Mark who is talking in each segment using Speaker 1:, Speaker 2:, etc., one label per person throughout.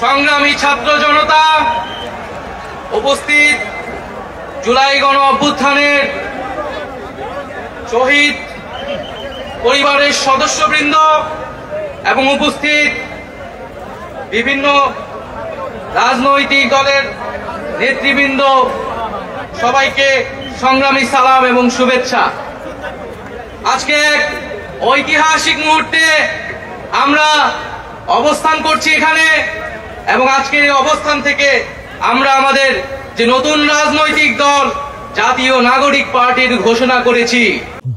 Speaker 1: সংগ্রামী ছাত্র জনতা, উপস্থিত জুলাই গণ অভ্যুত্থানের শহীদ পরিবারের সদস্যবৃন্দ এবং উপস্থিত বিভিন্ন রাজনৈতিক দলের নেতৃবৃন্দ, সবাইকে সংগ্রামী সালাম এবং শুভেচ্ছা। আজকে এক ঐতিহাসিক মুহূর্তে আমরা অবস্থান করছি এখানে, এবং আজকের এই অবস্থান থেকে আমরা আমাদের যে নতুন রাজনৈতিক দল জাতীয় নাগরিক পার্টির ঘোষণা করেছি।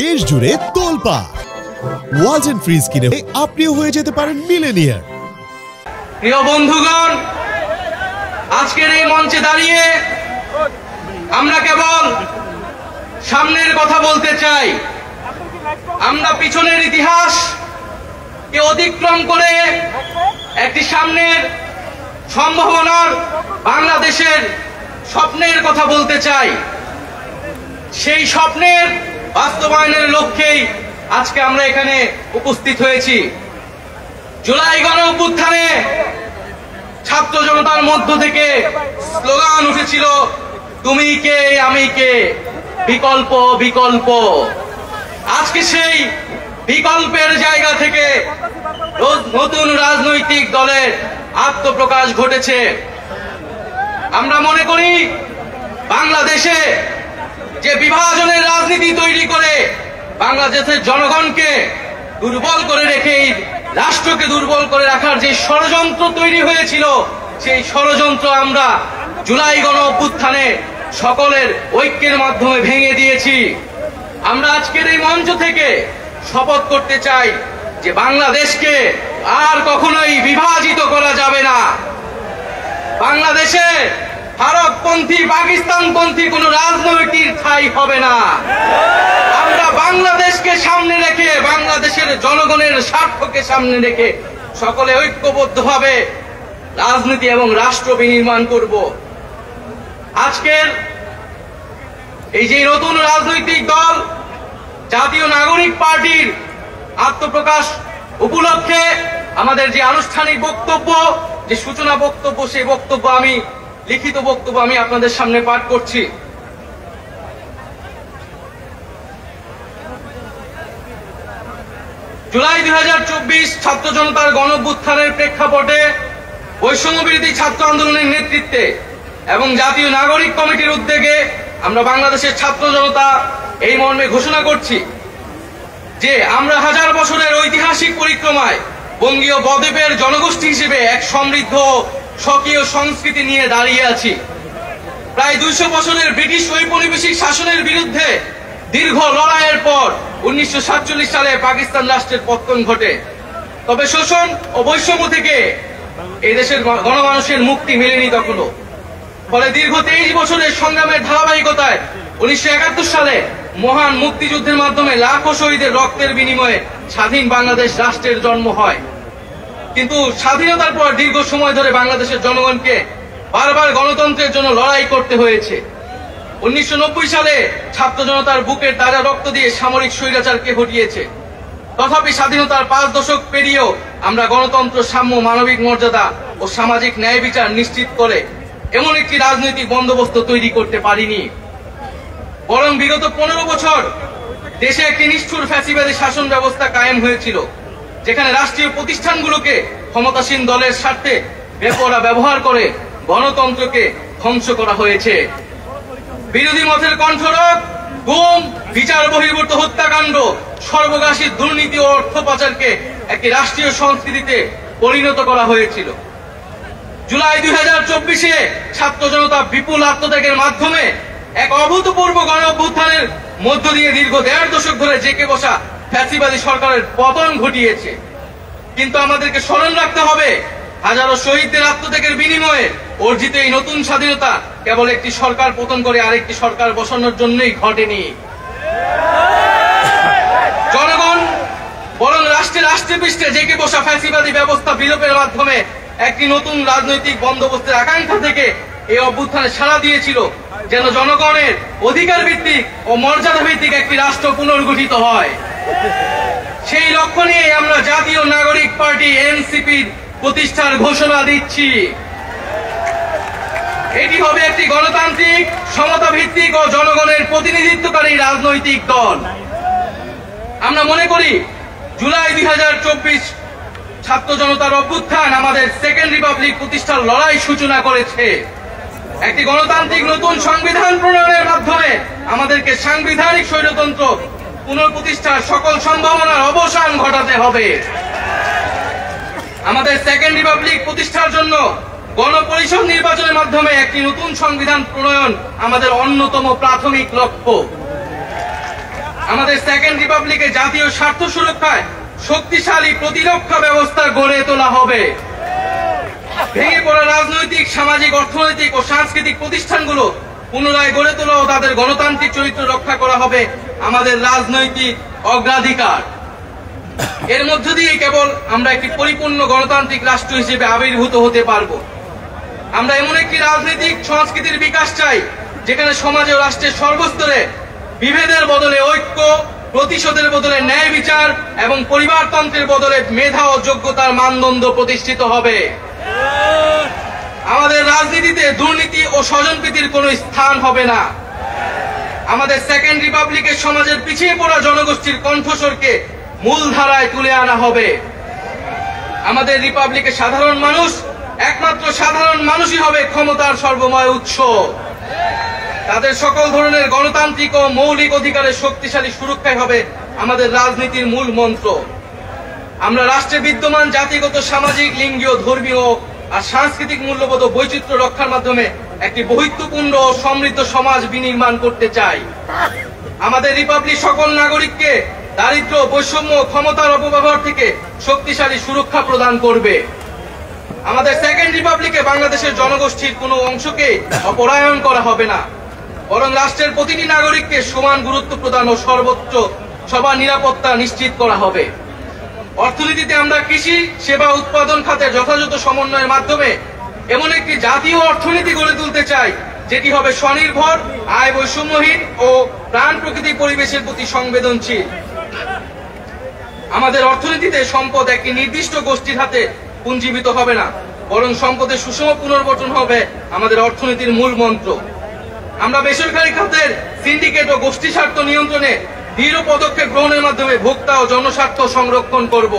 Speaker 2: দেশ জুড়ে তোলপাড় ওয়ালজ এন্ড ফ্রিজ কিনে আপনিও হয়ে যেতে পারেন মিলেনিয়ার।
Speaker 1: প্রিয় বন্ধুগণ, আজকের এই মঞ্চে দাঁড়িয়ে আমরা কেবল সামনের কথা বলতে চাই। আমরা পিছনের ইতিহাস কে অতিক্রম করে একটি সামনের সম্ভাবনার বাংলাদেশের স্বপ্নের কথা বলতে চাই। সেই স্বপ্নের বাস্তবায়নের লক্ষ্যেই আজকে আমরা এখানে উপস্থিত হয়েছি। জুলাই গণ অভ্যুত্থানে ছাত্র জনতার মধ্য থেকে স্লোগান উঠেছিল, তুমি কে আমি কে, বিকল্প বিকল্প। আজকে সেই বিকল্পের জায়গা থেকে নতুন রাজনৈতিক দলের আত্মপ্রকাশ ঘটেছে। আমরা মনে করি বাংলাদেশে যে বিভাজনের রাজনীতি তৈরি করে বাংলাদেশের জনগণকে দুর্বল করে রেখে রাষ্ট্রকে দুর্বল করে রাখার যে ষড়যন্ত্র তৈরি হয়েছিল, সেই ষড়যন্ত্র আমরা জুলাই গণ অভ্যুত্থানে সকলের ঐক্যের মাধ্যমে ভেঙে দিয়েছি। আমরা আজকের এই মঞ্চ থেকে শপথ করতে চাই যে বাংলাদেশকে আর কখনোই বিভাজিত করা যাবে না। বাংলাদেশে ভারতপন্থী পাকিস্তানপন্থী কোন রাজনৈতিক ঠাঁই হবে না। আমরা বাংলাদেশকে সামনে রেখে, বাংলাদেশের জনগণের স্বার্থকে সামনে রেখে সকলে ঐক্যবদ্ধভাবে রাজনীতি এবং রাষ্ট্র বিনির্মাণ করব। আজকের এই যে নতুন রাজনৈতিক দল জাতীয় নাগরিক পার্টির আত্মপ্রকাশ উপলক্ষে আমাদের যে আনুষ্ঠানিক বক্তব্য, যে সূচনা বক্তব্য, সেই বক্তব্য আমি লিখিত বক্তব্য আমি আপনাদের সামনে পাঠ করছি। জুলাই 2024 ছাত্র জনতার গণঅভ্যুত্থানের প্রেক্ষাপটে বৈষম্য বিরোধী ছাত্র আন্দোলনের নেতৃত্বে এবং জাতীয় নাগরিক কমিটির উদ্যোগে আমরা বাংলাদেশের ছাত্র জনতা এই মর্মে ঘোষণা করছি যে আমরা হাজার বছরের ঐতিহাসিক পরিক্রমায় বঙ্গীয় বদ্বীপের জনগোষ্ঠী হিসেবে এক সমৃদ্ধ স্বকীয় সংস্কৃতি নিয়ে দাঁড়িয়ে আছি। প্রায় 200 বছরের ব্রিটিশ ঔপনিবেশিক শাসনের বিরুদ্ধে দীর্ঘ লড়াইয়ের পর 1947 সালে পাকিস্তান রাষ্ট্রের পতন ঘটে। তবে শোষণ ও বৈষম্য থেকে এই দেশের গণমানুষের মুক্তি মেলেনি তখনও। ফলে দীর্ঘ 23 বছরের সংগ্রামের ধারাবাহিকতায় 1971 সালে মহান মুক্তিযুদ্ধের মাধ্যমে লাখো শহীদের রক্তের বিনিময়ে স্বাধীন বাংলাদেশ রাষ্ট্রের জন্ম হয়। কিন্তু স্বাধীনতার পর দীর্ঘ সময় ধরে বাংলাদেশের জনগণকে বারবার গণতন্ত্রের জন্য লড়াই করতে হয়েছে। 1990 সালে ছাত্র জনতার বুকের তাজা রক্ত দিয়ে সামরিক স্বৈরাচারকে হটিয়েছে। তথাপি স্বাধীনতার 5 দশক পেরিয়েও আমরা গণতন্ত্র, সাম্য, মানবিক মর্যাদা ও সামাজিক ন্যায় বিচার নিশ্চিত করে এমন একটি রাজনৈতিক বন্দোবস্ত তৈরি করতে পারিনি। বরং বিগত 15 বছর দেশে একটি নিষ্ঠুর ফ্যাসিবাদী শাসন ব্যবস্থা কায়েম হয়েছিল, যেখানে রাষ্ট্রীয় প্রতিষ্ঠানগুলোকে ক্ষমতাসীন দলের স্বার্থে বেপরোয়া ব্যবহার করে গণতন্ত্রকে ধ্বংস করা হয়েছে। বিরোধী মতের কণ্ঠরোধ, গুম, বিচার বহির্ভূত হত্যাকাণ্ড, সর্বগ্রাসী দুর্নীতি ও অর্থ পাচারকে একটি রাষ্ট্রীয় সংস্কৃতিতে পরিণত করা হয়েছিল। জুলাই 2024-এ ছাত্র জনতা বিপুল আত্মত্যাগের মাধ্যমে এক অভূতপূর্ব গণ অভ্যুত্থানের মধ্য দিয়ে দীর্ঘ 1.5 দশক ধরে জেঁকে বসা ফ্যাসিবাদী সরকারের পতন ঘটিয়েছে। কিন্তু আমাদেরকে স্মরণ রাখতে হবে, হাজারো শহীদদের আত্মত্যাগের বিনিময়ে অর্জিত এই নতুন স্বাধীনতা কেবল একটি সরকার পতন করে আরেকটি সরকার বসানোর জন্যই ঘটেনি। জনগণ বরং রাষ্ট্রে পৃষ্ঠে জেঁকে বসা ফ্যাসিবাদী ব্যবস্থা বিলোপের মাধ্যমে একটি নতুন রাজনৈতিক বন্দোবস্তের আকাঙ্ক্ষা থেকে এই অভ্যুত্থানে সাড়া দিয়েছিল, যেন জনগণের অধিকার ভিত্তিক ও মর্যাদা ভিত্তিক একটি রাষ্ট্র পুনর্গঠিত হয়। সেই লক্ষ্য নিয়ে আমরা জাতীয় নাগরিক পার্টি এনসিপির প্রতিষ্ঠার ঘোষণা দিচ্ছি। এটি হবে একটি গণতান্ত্রিক, সমতা ভিত্তিক ও জনগণের প্রতিনিধিত্বকারী রাজনৈতিক দল। আমরা মনে করি জুলাই 2024 ছাত্র জনতার অভ্যুত্থান আমাদের সেকেন্ড রিপাবলিক প্রতিষ্ঠার লড়াই সূচনা করেছে। একটি গণতান্ত্রিক নতুন সংবিধান প্রণয়নের মাধ্যমে আমাদেরকে সাংবিধানিক স্বৈরতন্ত্র পুনঃপ্রতিষ্ঠার সকল সম্ভাবনার অবসান ঘটাতে হবে। আমাদের সেকেন্ড রিপাবলিক প্রতিষ্ঠার জন্য গণপরিষদ নির্বাচনের মাধ্যমে একটি নতুন সংবিধান প্রণয়ন আমাদের অন্যতম প্রাথমিক লক্ষ্য। আমাদের সেকেন্ড রিপাবলিকে জাতীয় স্বার্থ সুরক্ষায় শক্তিশালী প্রতিরক্ষা ব্যবস্থা গড়ে তোলা হবে। ভেঙে পড়া রাজনৈতিক, সামাজিক, অর্থনৈতিক ও সাংস্কৃতিক প্রতিষ্ঠানগুলো পুনরায় গড়ে তোলা ও তাদের গণতান্ত্রিক চরিত্র রক্ষা করা হবে আমাদের রাজনৈতিক অগ্রাধিকার। এর মধ্য দিয়ে কেবল আমরা একটি পরিপূর্ণ গণতান্ত্রিক রাষ্ট্র হিসেবে আবির্ভূত হতে পারব। আমরা এমন একটি রাজনৈতিক সংস্কৃতির বিকাশ চাই যেখানে সমাজে ও রাষ্ট্রের সর্বস্তরে বিভেদের বদলে ঐক্য, প্রতিশোধের বদলে ন্যায় বিচার এবং পরিবারতন্ত্রের বদলে মেধা ও যোগ্যতার মানদণ্ড প্রতিষ্ঠিত হবে। আমাদের রাজনীতিতে দুর্নীতি ও স্বজনপ্রীতির কোনো স্থান হবে না। আমাদের সেকেন্ড রিপাবলিকের সমাজের পিছিয়ে পড়া জনগোষ্ঠীর কণ্ঠস্বরকে মূলধারায় তুলে আনা হবে। আমাদের রিপাবলিকের সাধারণ মানুষ, একমাত্র সাধারণ মানুষই হবে ক্ষমতার সর্বময় উৎস। তাদের সকল ধরনের গণতান্ত্রিক ও মৌলিক অধিকারের শক্তিশালী সুরক্ষাই হবে আমাদের রাজনীতির মূল মন্ত্র। আমরা রাষ্ট্রে বিদ্যমান জাতিগত, সামাজিক, লিঙ্গীয়, ধর্মীয় আর সাংস্কৃতিক মূল্যবোধ ও বৈচিত্র্য রক্ষার মাধ্যমে একটি বৈচিত্র্যপূর্ণ ও সমৃদ্ধ সমাজ বিনির্মাণ করতে চাই। আমাদের রিপাবলিক সকল নাগরিককে দারিদ্র্য, বৈষম্য, ক্ষমতার অপব্যবহার থেকে শক্তিশালী সুরক্ষা প্রদান করবে। আমাদের সেকেন্ড রিপাবলিকে বাংলাদেশের জনগোষ্ঠীর কোনো অংশকে অপরায়ণ করা হবে না, বরং রাষ্ট্রের প্রতিটি নাগরিককে সমান গুরুত্ব প্রদান ও সর্বোচ্চ সবার নিরাপত্তা নিশ্চিত করা হবে। অর্থনীতিতে আমরা কৃষি, সেবা, উৎপাদন খাতে যথাযথ সমন্বয়ের মাধ্যমে এমন একটি জাতীয় অর্থনীতি গড়ে তুলতে চাই যেটি হবে স্বনির্ভর, আয় বৈষম্যহীন ও প্রাণ প্রকৃতি পরিবেশের প্রতি সংবেদনশীল। আমাদের অর্থনীতিতে সম্পদ একটি নির্দিষ্ট গোষ্ঠীর হাতে পুঞ্জীবিত হবে না, বরং সম্পদের সুষম পুনর্বণ্টন হবে আমাদের অর্থনীতির মূল মন্ত্র। আমরা বেসরকারি খাতের সিন্ডিকেট ও গোষ্ঠী স্বার্থ নিয়ন্ত্রণে দৃঢ় পদক্ষেপ গ্রহণের মাধ্যমে ভোক্তা ও জনস্বার্থ সংরক্ষণ করব।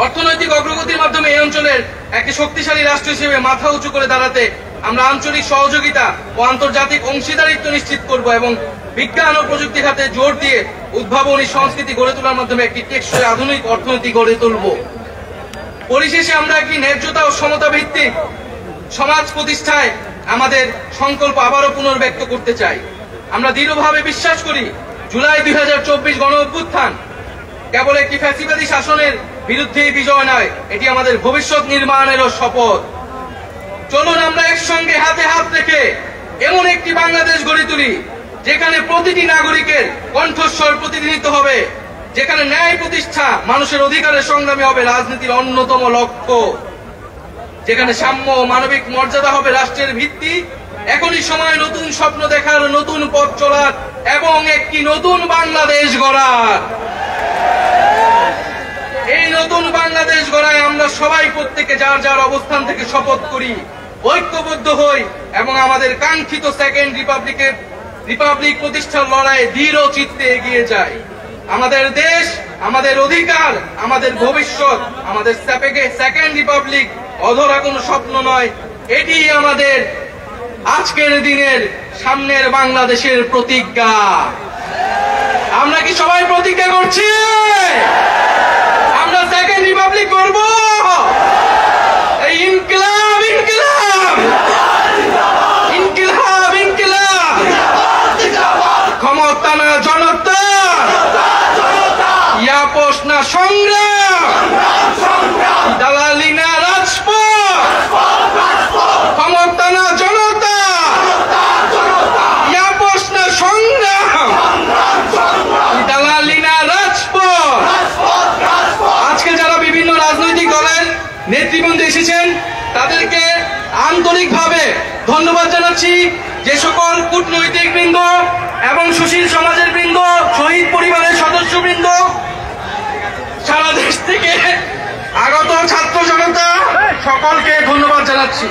Speaker 1: অর্থনৈতিক অগ্রগতির মাধ্যমে এই অঞ্চলের একটি শক্তিশালী রাষ্ট্র হিসেবে মাথা উঁচু করে দাঁড়াতে আমরা আঞ্চলিক সহযোগিতা ও আন্তর্জাতিক অংশীদারিত্ব নিশ্চিত করব এবং বিজ্ঞান ও প্রযুক্তি খাতে জোর দিয়ে উদ্ভাবনী সংস্কৃতি গড়ে তোলার মাধ্যমে একটি টেকসই আধুনিক অর্থনীতি গড়ে তুলব। পরিশেষে আমরা একটি ন্যায্যতা ও সমতা ভিত্তিক সমাজ প্রতিষ্ঠায় আমাদের সংকল্প আবারও পুনর্ব্যক্ত করতে চাই। আমরা দৃঢ়ভাবে বিশ্বাস করি জুলাই 2024 গণ অভ্যুত্থান কেবল একটি ফ্যাসিবাদী শাসনের বিরুদ্ধে বিজয় নয়, এটি আমাদের ভবিষ্যৎ নির্মাণেরও শপথ। চলুন আমরা একসঙ্গে হাতে হাত রেখে এমন একটি বাংলাদেশ গড়ে তুলি যেখানে প্রতিটি নাগরিকের কণ্ঠস্বর প্রতিনিধিত্ব হবে, যেখানে ন্যায় প্রতিষ্ঠা, মানুষের অধিকারের সংগ্রামী হবে রাজনীতির অন্যতম লক্ষ্য, যেখানে সাম্য ও মানবিক মর্যাদা হবে রাষ্ট্রের ভিত্তি। এখনই সময় নতুন স্বপ্ন দেখার, নতুন পথ চলার এবং একটি নতুন বাংলাদেশ গড়ার। এই নতুন বাংলাদেশ গড়ায় আমরা সবাই প্রত্যেকে যার যার অবস্থান থেকে শপথ করি, ঐক্যবদ্ধ হই এবং আমাদের কাঙ্ক্ষিত সেকেন্ড রিপাবলিক প্রতিষ্ঠার লড়াইয়ে দৃঢ় চিত্তে এগিয়ে যাই। আমাদের দেশ, আমাদের অধিকার, আমাদের ভবিষ্যৎ, আমাদের সেকেন্ড রিপাবলিক অধরা কোনো স্বপ্ন নয়, এটি আমাদের আজকের দিনের সামনের বাংলাদেশের প্রতিজ্ঞা। আমরা কি সবাই প্রতিজ্ঞা করছি আমরা সেকেন্ড রিপাবলিক করব? এই ইনকিলাব, ইনকিলাব, ইনকিলাব, ইনকিলাব, ক্ষমতা না জনতা, ইয়াপস না সংগ্রাম, দালালি না রাজপথ, ক্ষমতা না জনতা, ইয়াপস না সংগ্রাম, দালালি না রাজপথ। আজকে যারা বিভিন্ন রাজনৈতিক দলের নেতৃবৃন্দ এসেছেন তাদেরকে আন্তরিকভাবে ধন্যবাদ জানাচ্ছি। যে সকল কূটনৈতিক বৃন্দ এবং সুশীল সমাজের বৃন্দ, শহীদ পরিবারের সদস্যবৃন্দ, সারা দেশ থেকে আগত ছাত্র জনতা সকলকে ধন্যবাদ জানাচ্ছি।